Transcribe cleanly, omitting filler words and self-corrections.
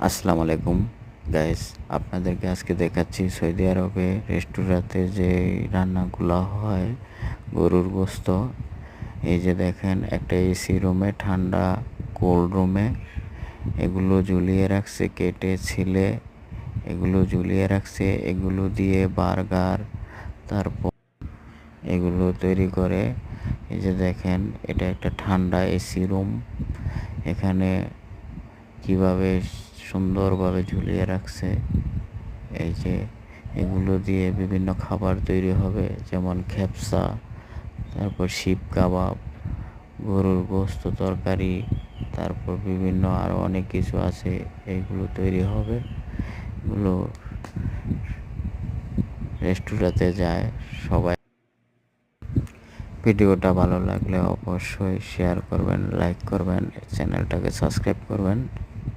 আসসালামু আলাইকুম গাইস, আপনাদেরকে আজকে দেখাচ্ছি সৌদি আরবে রেস্টুরেন্টে যে রান্নাগুলো হয় গরুর গোস্ত। এই যে দেখেন, একটা এসি রুমে, ঠান্ডা কোল্ড রুমে এগুলো ঝুলিয়ে রাখছে, কেটে ছিলে এগুলো ঝুলিয়ে রাখছে। এগুলো দিয়ে বার্গার, তারপর এগুলো তৈরি করে। এই যে দেখেন, এটা একটা ঠান্ডা এসি রুম। এখানে কিভাবে সুন্দরভাবে ঝুলিয়ে রাখছে। এই যে এগুলো দিয়ে বিভিন্ন খাবার তৈরি হবে, যেমন খেপসা, তারপর শিক কাবাব, গরুর গোস্ত তরকারি, তারপর বিভিন্ন আরও অনেক কিছু আছে। এইগুলো তৈরি হবে। এগুলো রেস্টুরেন্টে যায় সবাই। ভিডিওটা ভালো লাগলে অবশ্যই শেয়ার করবেন, লাইক করবেন, চ্যানেলটাকে সাবস্ক্রাইব করবেন।